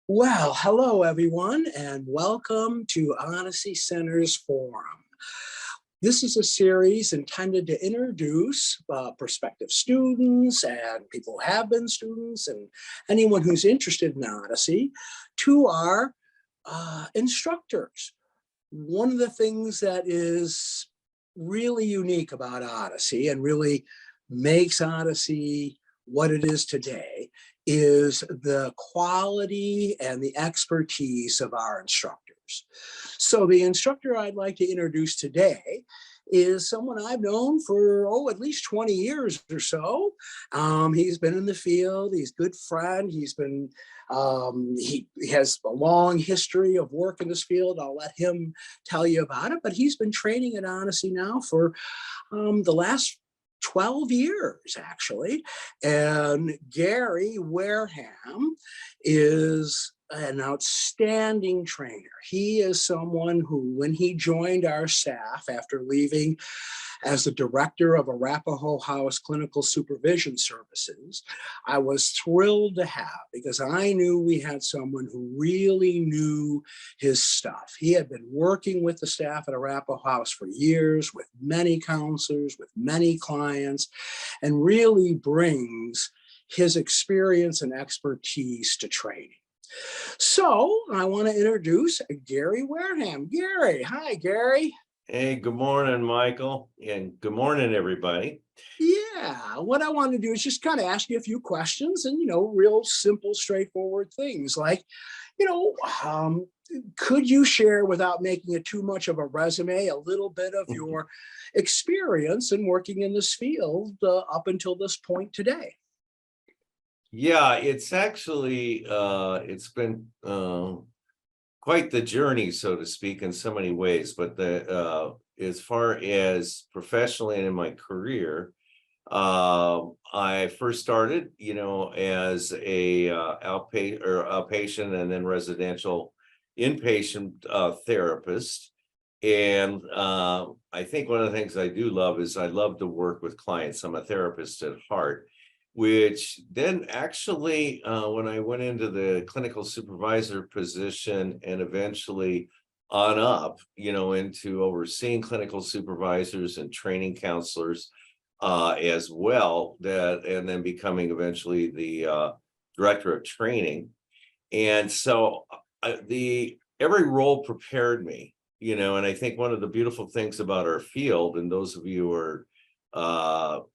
Well, hello everyone, and welcome to Odyssey Center's Forum. This is a series intended to introduce prospective students and people who have been students and anyone who's interested in Odyssey to our instructors. One of the things that is really unique about Odyssey and really makes Odyssey what it is today is the quality and the expertise of our instructors. So the instructor I'd like to introduce today is someone I've known for, at least 20 years or so. He's been in the field, he's a good friend, he has a long history of work in this field. I'll let him tell you about it, but he's been training at Odyssey now for the last 12 years, actually. And Gary Wareham is an outstanding trainer. He is someone who, when he joined our staff after leaving as the director of Arapahoe House Clinical Supervision Services, I was thrilled to have, because I knew we had someone who really knew his stuff. He had been working with the staff at Arapahoe House for years, with many counselors, with many clients, and really brings his experience and expertise to training. So I want to introduce Gary Wareham. Gary, hi, Gary. Hey, good morning, Michael, and good morning, everybody. Yeah, what I want to do is just kind of ask you a few questions and, real simple, straightforward things like, could you share, without making it too much of a resume, a little bit of your experience in working in this field up until this point today? Yeah, it's actually it's been quite the journey, so to speak, in so many ways. But as far as professionally and in my career, I first started, as a outpatient and then residential inpatient therapist. And I think one of the things I do love is I love to work with clients. I'm a therapist at heart, which then actually, when I went into the clinical supervisor position and eventually on up, into overseeing clinical supervisors and training counselors as well, and then becoming eventually the director of training. And so every role prepared me, and I think one of the beautiful things about our field, and those of you who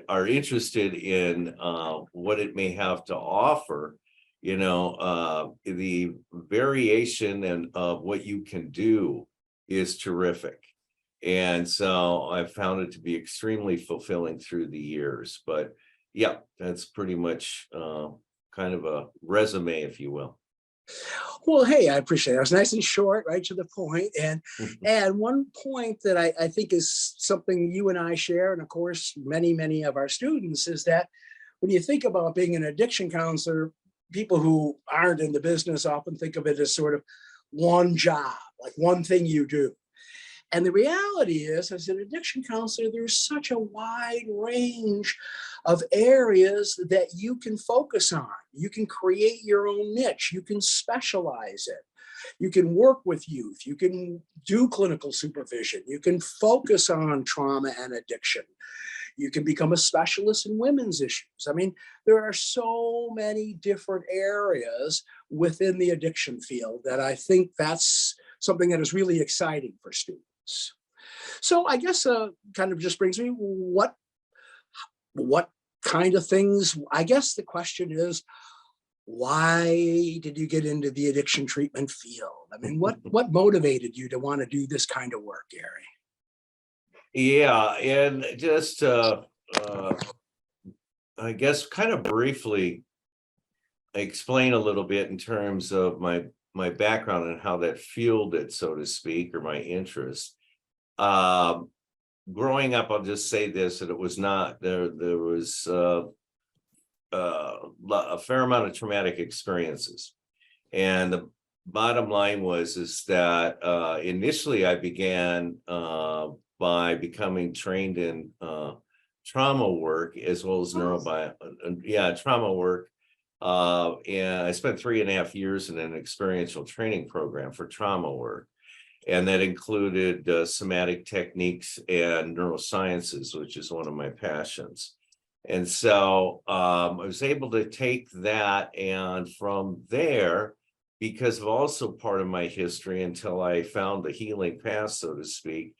are interested in what it may have to offer, the variation and of what you can do is terrific. And so I've found it to be extremely fulfilling through the years. But yeah, that's pretty much kind of a resume, if you will. Well, hey, I appreciate it. It was nice and short, right to the point. And one point that I think is something you and I share, and of course, many of our students, is that when you think about being an addiction counselor, people who aren't in the business often think of it as sort of one job, like one thing you do. And the reality is, as an addiction counselor, there's such a wide range of areas that you can focus on. You can create your own niche. You can specialize it. You can work with youth. You can do clinical supervision. You can focus on trauma and addiction. You can become a specialist in women's issues. I mean, there are so many different areas within the addiction field that I think that's something that is really exciting for students. So I guess kind of just brings me, what kind of things, I guess the question is, why did you get into the addiction treatment field? I mean, what motivated you to want to do this kind of work, Gary? Yeah, and just I guess kind of briefly explain a little bit in terms of my background and how that fueled it, so to speak, or my interest. Growing up, I'll just say this, that it was not there. There was a fair amount of traumatic experiences, and the bottom line is that initially I began by becoming trained in trauma work as well as trauma work And I spent 3.5 years in an experiential training program for trauma work. And that included somatic techniques and neurosciences, which is one of my passions. And so I was able to take that, and from there, because of also part of my history until I found the healing path, so to speak,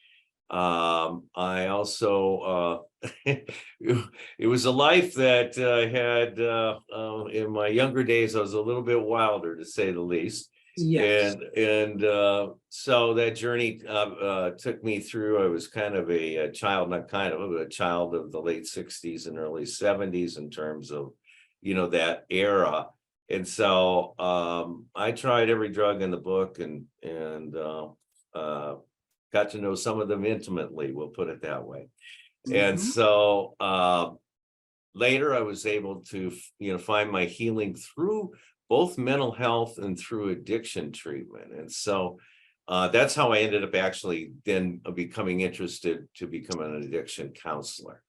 I also, it was a life that I had in my younger days. I was a little bit wilder, to say the least. Yes. And so that journey took me through. I was kind of a child, not kind of a child of the late 60s and early 70s in terms of, that era. And so I tried every drug in the book, and got to know some of them intimately, we'll put it that way. And Mhm. so later I was able to, find my healing through both mental health and through addiction treatment. And so that's how I ended up actually then becoming interested to become an addiction counselor,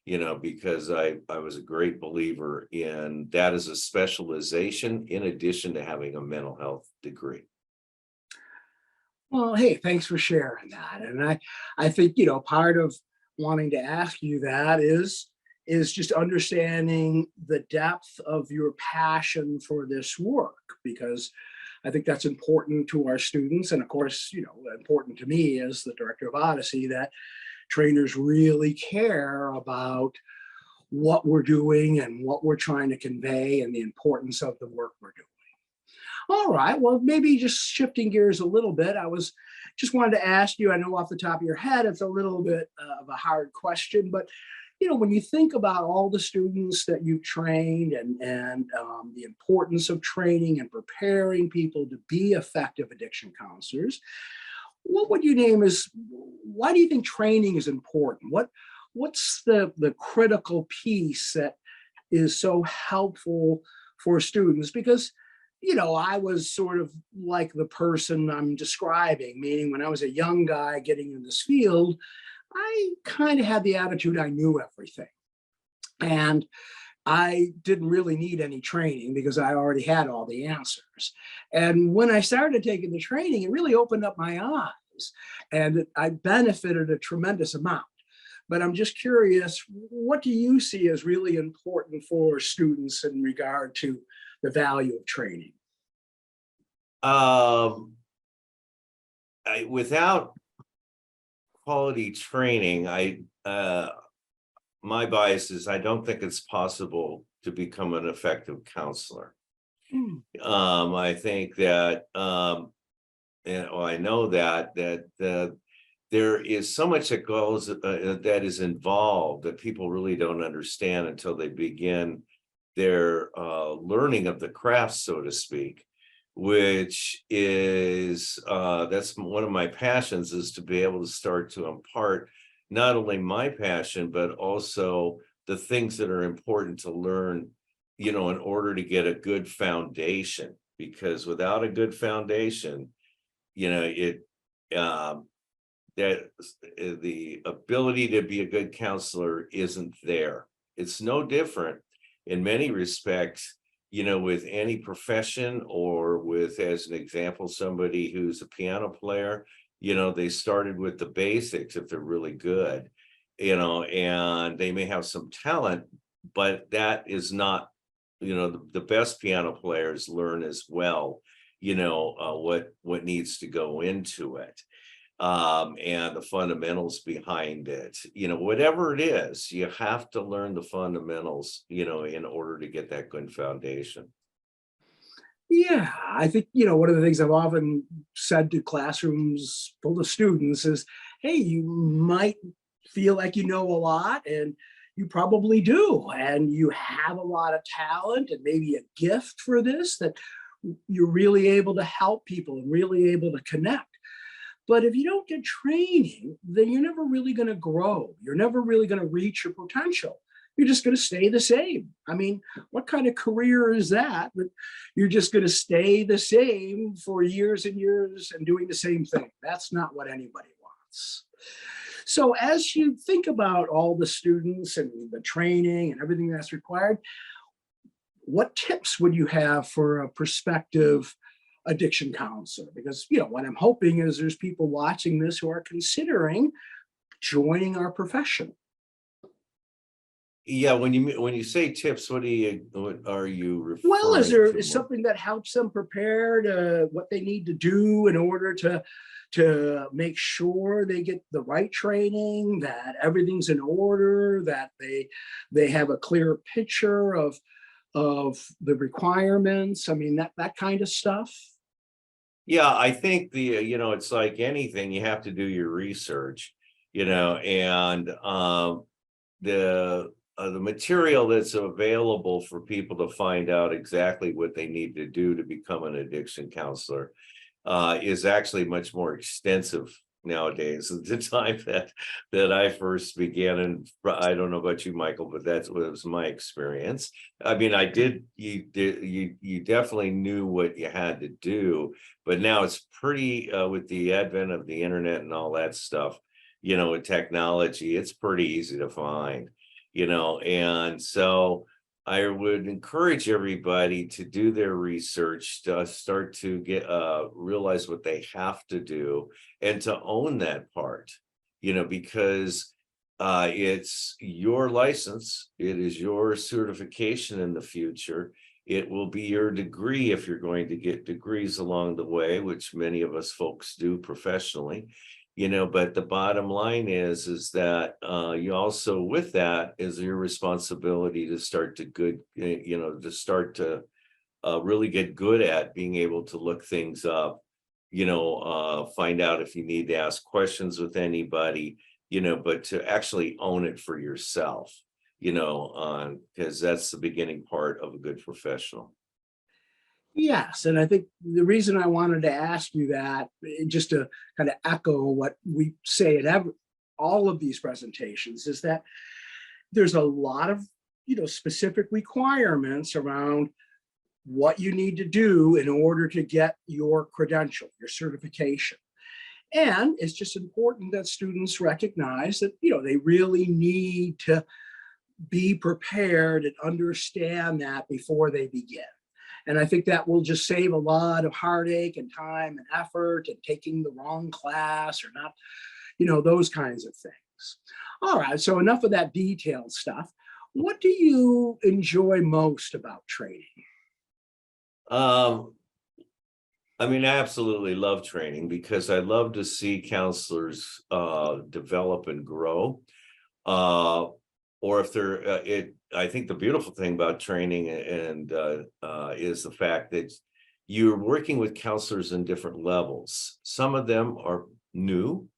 because I was a great believer in that as a specialization in addition to having a mental health degree. Well, hey, thanks for sharing that. And I think, part of wanting to ask you that is just understanding the depth of your passion for this work, because I think that's important to our students. And of course, important to me as the director of Odyssey, that trainers really care about what we're doing and what we're trying to convey and the importance of the work we're doing. All right. Well, maybe just shifting gears a little bit. I was just wanted to ask you, I know off the top of your head, it's a little bit of a hard question, but when you think about all the students that you've trained and the importance of training and preparing people to be effective addiction counselors, what would you name as, why do you think training is important? What's the critical piece that is so helpful for students? Because I was sort of like the person I'm describing, meaning when I was a young guy getting in this field, I kind of had the attitude I knew everything. And I didn't really need any training because I already had all the answers. And when I started taking the training, it really opened up my eyes and I benefited a tremendous amount. But I'm just curious, what do you see as really important for students in regard to the value of training? Without quality training, my bias is I don't think it's possible to become an effective counselor. Hmm. I think that, I know that there is so much that goes that is involved that people really don't understand until they begin their learning of the craft, so to speak, which is that's one of my passions, is to be able to start to impart not only my passion, but also the things that are important to learn, in order to get a good foundation. Because without a good foundation, it that the ability to be a good counselor isn't there. It's no different in many respects, with any profession, or with, as an example, somebody who's a piano player. They started with the basics if they're really good, and they may have some talent, but that is not, the best piano players learn as well, what needs to go into it, and the fundamentals behind it. Whatever it is, you have to learn the fundamentals, in order to get that good foundation. Yeah, I think, one of the things I've often said to classrooms full of students is, hey, you might feel like you know a lot, and you probably do. And you have a lot of talent and maybe a gift for this, that you're really able to help people and really able to connect. But if you don't get training, then you're never really going to grow. You're never really going to reach your potential. You're just going to stay the same. I mean, what kind of career is that? That you're just going to stay the same for years and years and doing the same thing. That's not what anybody wants. So as you think about all the students and the training and everything that's required, what tips would you have for a prospective addiction counselor? Because, what I'm hoping is there's people watching this who are considering joining our profession. Yeah, when you say tips, what are you Well, referring to is more? something that helps them prepare to what they need to do in order to make sure they get the right training, that everything's in order, that they have a clear picture of the requirements. I mean, that kind of stuff. Yeah, I think it's like anything, you have to do your research, and the material that's available for people to find out exactly what they need to do to become an addiction counselor is actually much more extensive nowadays. At the time that I first began, and I don't know about you, Michael, but that was my experience. I mean, you definitely knew what you had to do, but now it's pretty with the advent of the internet and all that stuff, with technology, it's pretty easy to find, and so I would encourage everybody to do their research, to start to get realize what they have to do and to own that part, because it's your license, it is your certification in the future. It will be your degree if you're going to get degrees along the way, which many of us folks do professionally. But the bottom line is that you also, with that, is your responsibility to start to really get good at being able to look things up, find out if you need to ask questions with anybody, but to actually own it for yourself, because that's the beginning part of a good professional. Yes, and I think the reason I wanted to ask you that, just to kind of echo what we say at all of these presentations, is that there's a lot of specific requirements around what you need to do in order to get your credential, your certification. And it's just important that students recognize that they really need to be prepared and understand that before they begin. And I think that will just save a lot of heartache and time and effort and taking the wrong class or not, those kinds of things. All right, so enough of that detailed stuff. What do you enjoy most about training? Um, I mean, I absolutely love training because I love to see counselors develop and grow. Uh, or if they're I think the beautiful thing about training and is the fact that you're working with counselors in different levels. Some of them are new,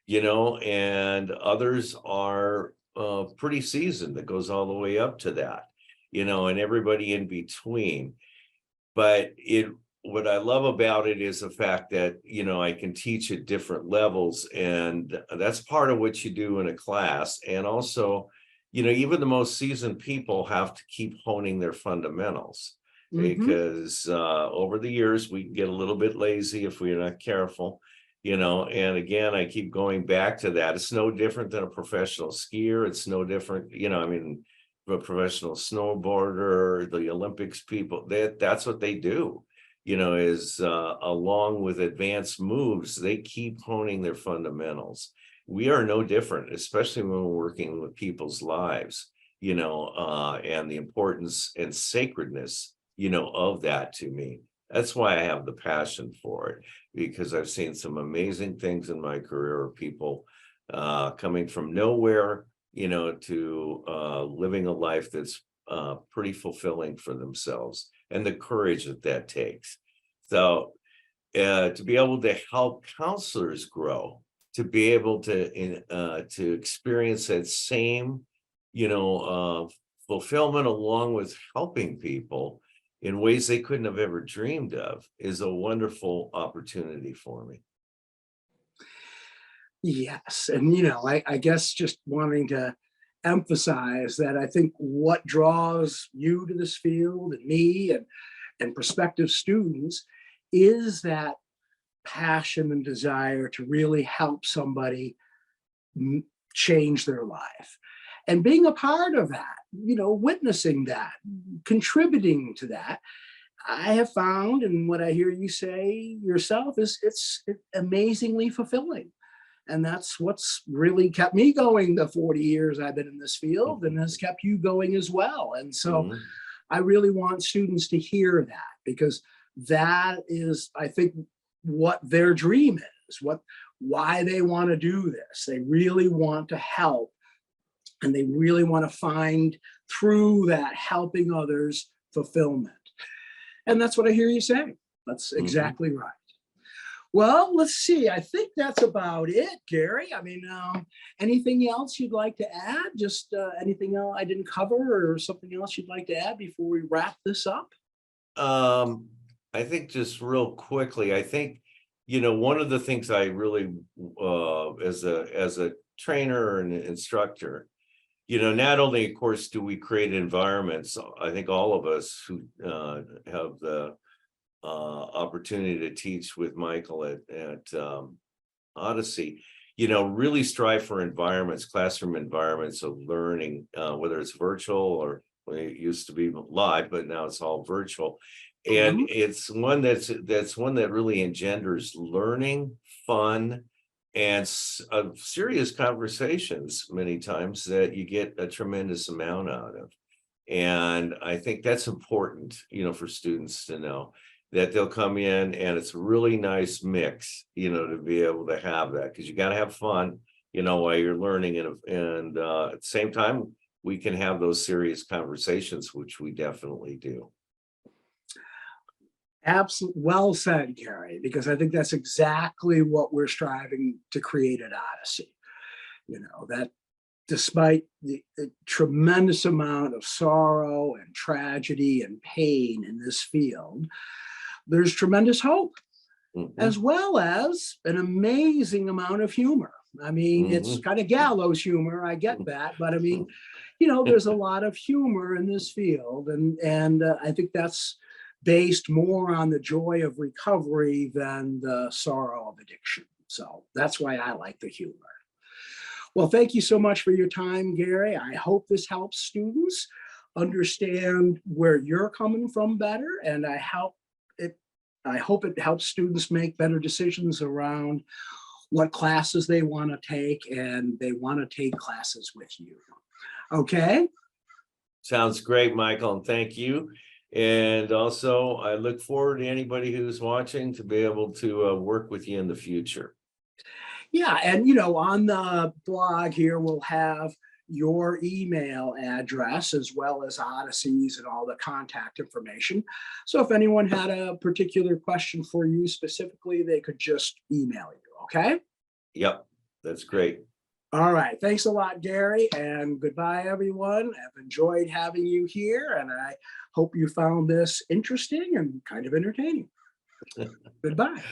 and others are pretty seasoned, that goes all the way up to that, and everybody in between. But what I love about it is the fact that, I can teach at different levels, and that's part of what you do in a class. And also, even the most seasoned people have to keep honing their fundamentals, Mm-hmm. because over the years we can get a little bit lazy if we're not careful, and again, I keep going back to that. It's no different than a professional skier. It's no different, I mean, a professional snowboarder, the Olympics people, that's what they do, is along with advanced moves, they keep honing their fundamentals. We are no different, especially when we're working with people's lives, and the importance and sacredness, of that to me. That's why I have the passion for it, because I've seen some amazing things in my career of people coming from nowhere, to living a life that's pretty fulfilling for themselves, and the courage that takes. So to be able to help counselors grow, to be able to experience that same, fulfillment along with helping people in ways they couldn't have ever dreamed of, is a wonderful opportunity for me. Yes. And, I guess just wanting to emphasize that I think what draws you to this field and me and prospective students is that passion and desire to really help somebody change their life. and being a part of that, witnessing that, contributing to that, I have found, and what I hear you say yourself is it's amazingly fulfilling. And that's what's really kept me going the 40 years I've been in this field, and has kept you going as well. And so Mhm. I really want students to hear that, because that is, I think, what their dream is, why they want to do this. They really want to help, and they really want to find through that helping others fulfillment. And that's what I hear you saying. That's Mhm. exactly right. Well, let's see. I think that's about it, Gary. I mean, anything else you'd like to add? Just anything else I didn't cover, or something else you'd like to add before we wrap this up? Um, I think just real quickly, I think, one of the things I really, as a trainer and instructor, not only, of course, do we create environments, I think all of us who have the opportunity to teach with Michael at Odyssey, really strive for environments, classroom environments of learning, whether it's virtual or well, it used to be live, but now it's all virtual. And Mhm. it's one that's one that really engenders learning, fun, and serious conversations many times that you get a tremendous amount out of. And I think that's important, for students to know that they'll come in and it's a really nice mix, to be able to have that, because you got to have fun, while you're learning, and at the same time, we can have those serious conversations, which we definitely do. Absolutely. Well said, Gary, because I think that's exactly what we're striving to create at Odyssey. That despite the tremendous amount of sorrow and tragedy and pain in this field, there's tremendous hope, as Mhm, well as an amazing amount of humor. I mean, it's mhm, kind of gallows humor, I get that, but I mean, there's a lot of humor in this field, and I think that's based more on the joy of recovery than the sorrow of addiction. So that's why I like the humor. Well, thank you so much for your time, Gary. I hope this helps students understand where you're coming from better, and it. I hope it helps students make better decisions around what classes they want to take, and they want to take classes with you. Okay? Sounds great, Michael, and thank you. And also, I look forward to anybody who's watching to be able to work with you in the future. Yeah, and on the blog here, we'll have your email address as well as Odyssey's and all the contact information. So if anyone had a particular question for you specifically, they could just email you. Okay? Yep, that's great. All right. Thanks a lot, Gary, and goodbye, everyone. I've enjoyed having you here, and I hope you found this interesting and kind of entertaining. Goodbye.